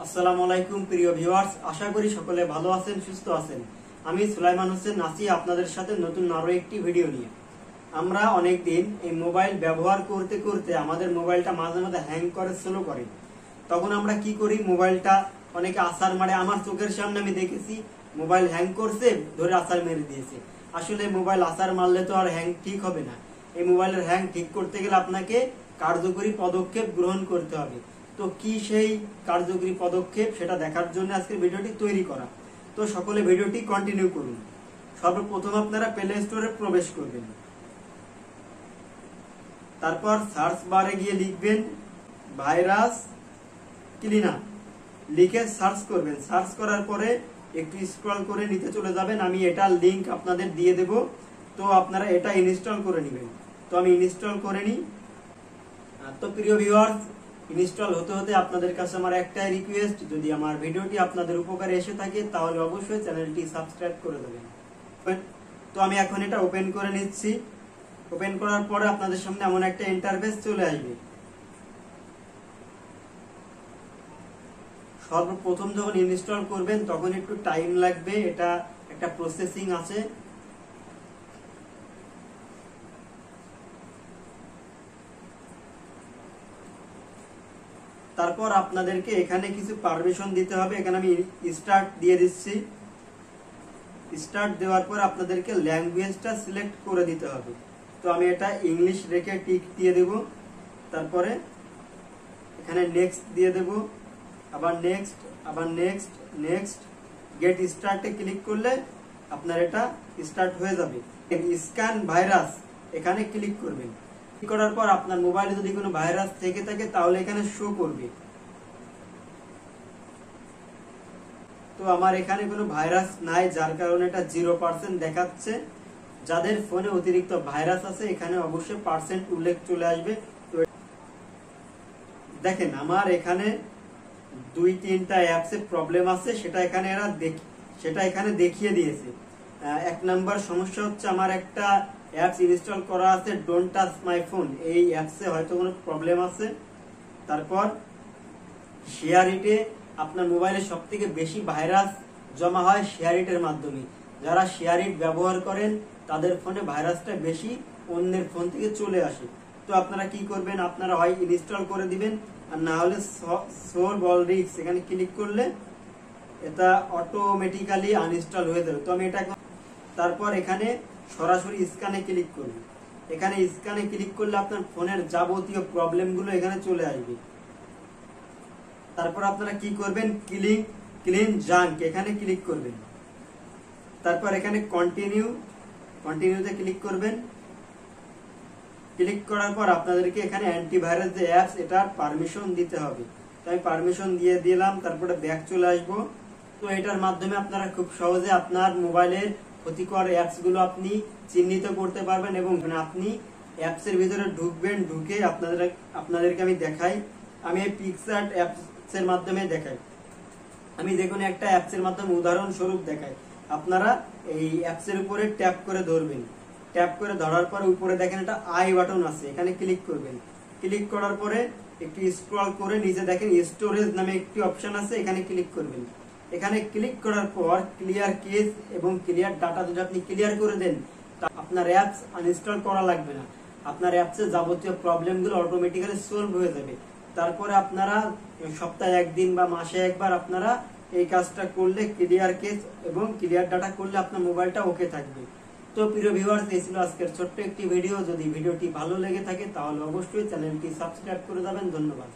আসসালামু আলাইকুম প্রিয় ভিউয়ার্স, আশা করি সকলে ভালো আছেন, সুস্থ আছেন। আমি সুলাইমান হোসেন নাসি আপনাদের সাথে নতুন আরো একটি ভিডিও নিয়ে। আমরা অনেকদিন এই মোবাইল ব্যবহার করতে করতে আমাদের মোবাইলটা মাঝে মাঝে হ্যাং করে, স্লো করে। তখন আমরা কি করি, মোবাইলটা অনেকে আছাড় মারে। আমার চোখের সামনে আমি দেখেছি মোবাইল হ্যাং করছে, ধরে আছাড় মেরে দিয়েছে। আসলে মোবাইল আছাড় মারলে তো আর হ্যাং ঠিক হবে না। এই মোবাইলের হ্যাং ঠিক করতে গেলে আপনাকে কার্যকরী পদক্ষেপ গ্রহণ করতে হবে। তো কি সেই কার্যকরী পদক্ষেপ, সেটা দেখার জন্য আজকের ভিডিওটি তৈরি করা। তো সকলে ভিডিওটি কন্টিনিউ করুন। সর্বপ্রথম আপনারা প্লে স্টোরে প্রবেশ করবেন, তারপর সার্চ বারে গিয়ে লিখবেন ভাইরাস ক্লিনার, লিখে সার্চ করবেন। সার্চ করার পরে একটু স্ক্রল করে নিতে চলে যাবেন। আমি এটার লিংক আপনাদের দিয়ে দেব, তো আপনারা এটা ইনস্টল করে নেবেন। তো আমি ইনস্টল করে নিই। তো প্রিয় ভিউয়ার্স, ইনস্টল হতে হতে আপনাদের কাছে আমার একটাই রিকোয়েস্ট, যদি আমার ভিডিওটি আপনাদের উপকারে এসে থাকে তাহলে অবশ্যই চ্যানেলটি সাবস্ক্রাইব করে দেবেন। তো আমি এখন এটা ওপেন করে নিচ্ছি। ওপেন করার পরে আপনাদের সামনে এমন একটা ইন্টারফেস চলে আসবে। সর্বপ্রথম যখন ইনস্টল করবেন তখন একটু টাইম লাগবে, এটা একটা প্রসেসিং আছে। তারপর আপনাদেরকে এখানে কিছু পারমিশন দিতে হবে। এখানে আমি স্টার্ট দিয়ে দিচ্ছি। স্টার্ট দেওয়ার পর আপনাদেরকে ল্যাঙ্গুয়েজটা সিলেক্ট করে দিতে হবে। তো আমি এটা ইংলিশ রেখে টিক দিয়ে দেব। তারপরে এখানে নেক্সট দিয়ে দেব, আবার নেক্সট, আবার নেক্সট, নেক্সট। গেট স্টার্টে ক্লিক করলে আপনার এটা স্টার্ট হয়ে যাবে। স্ক্যান ভাইরাস এখানে ক্লিক করবেন। ক্লিক করার পর আপনার মোবাইলে যদি কোনো ভাইরাস থেকে থাকে তাহলে এখানে শো করবে। তো আমার এখানে কোনো ভাইরাস নাই, যার কারণে এটা 0% দেখাচ্ছে। যাদের ফোনে অতিরিক্ত ভাইরাস আছে এখানে অবশ্যই পার্সেন্ট উল্লেখ চলে আসবে। তো দেখেন আমার এখানে 2-3টা অ্যাপসে প্রবলেম আছে, সেটা এখানে দেখিয়ে দিয়েছে। 1 নাম্বার সমস্যা হচ্ছে আমার একটা অ্যাপস ইনস্টল করা আছে, ডোন্ট টাচ মাই ফোন। এই অ্যাপসে হয়তো কোনো প্রবলেম আছে। তারপর শেয়ার ইটে, আপনার মোবাইলে সবথেকে বেশি ভাইরাস জমা হয় শেয়ার ইটের মাধ্যমে। যারা শেয়ার ইট ব্যবহার করেন তাদের ফোনে ভাইরাসটা বেশি অন্যের ফোন থেকে চলে আসে। তো আপনারা কি করবেন, আপনারা হয় ইনস্টল করে দিবেন, আর না হলে সলভ অল রিস্ক এখানে ক্লিক করলে এটা অটোমেটিক্যালি আনইনস্টল হয়ে যাবে। তো আমি এটা, তারপর এখানে সরাসরি স্ক্যানে ক্লিক করব। এখানে স্ক্যানে ক্লিক করলে আপনার ফোনের যাবতীয় প্রবলেমগুলো এখানে চলে আসবে। তারপর আপনারা কি করবেন, ক্লিন জাঙ্ক এখানে ক্লিক করবেন। তারপর এখানে কন্টিনিউতে ক্লিক করবেন। ক্লিক করার পর আপনাদেরকে এখানে অ্যান্টিভাইরাস যে অ্যাপস, এটার পারমিশন দিতে হবে। তো আমি পারমিশন দিয়ে দিলাম, তারপরে ব্যাক চলে আসবো। তো এটার মাধ্যমে আপনারা খুব সহজে আপনার মোবাইলের ক্ষতিকর অ্যাপস গুলো আপনি চিহ্নিত করতে পারবেন, এবং আপনি অ্যাপস এর ভিতরে ঢুকবেন। ঢুকে আপনাদেরকে আমি দেখাই, আমি এই পিকচার অ্যাপস এর মাধ্যমে দেখাই। আমি দেখুন একটা অ্যাপস এর মাধ্যমে উদাহরণস্বরূপ দেখাই। আপনারা এই অ্যাপস এর উপরে ট্যাপ করে ধরবেন। ট্যাপ করে ধরার পরে উপরে দেখেন একটা আই বাটন আছে, এখানে ক্লিক করবেন। ক্লিক করার পরে একটু স্ক্রল করে নিচে দেখেন স্টোরেজ নামে একটি অপশন আছে, এখানে ক্লিক করবেন। এখানে ক্লিক করার পর ক্লিয়ার কেস এবং ক্লিয়ার ডাটা যদি আপনি ক্লিয়ার করে দেন, আপনার অ্যাপস আনইনস্টল করা লাগবে না। আপনার অ্যাপসের যাবতীয় প্রবলেমগুলো অটোমেটিক্যালি সলভ হয়ে যাবে। তারপরে আপনারা সপ্তাহে 1 দিন বা মাসে 1 বার আপনারা এই কাজটা করলে, ক্লিয়ার কেস এবং ক্লিয়ার ডাটা করলে আপনার মোবাইলটা ওকে থাকবে। তো প্রিয় ভিউয়ার্স, এই ছিল আজকের ছোট্ট একটি ভিডিও। যদি ভিডিওটি ভালো লেগে থাকে তাহলে অবশ্যই চ্যানেলটি সাবস্ক্রাইব করে যাবেন। ধন্যবাদ।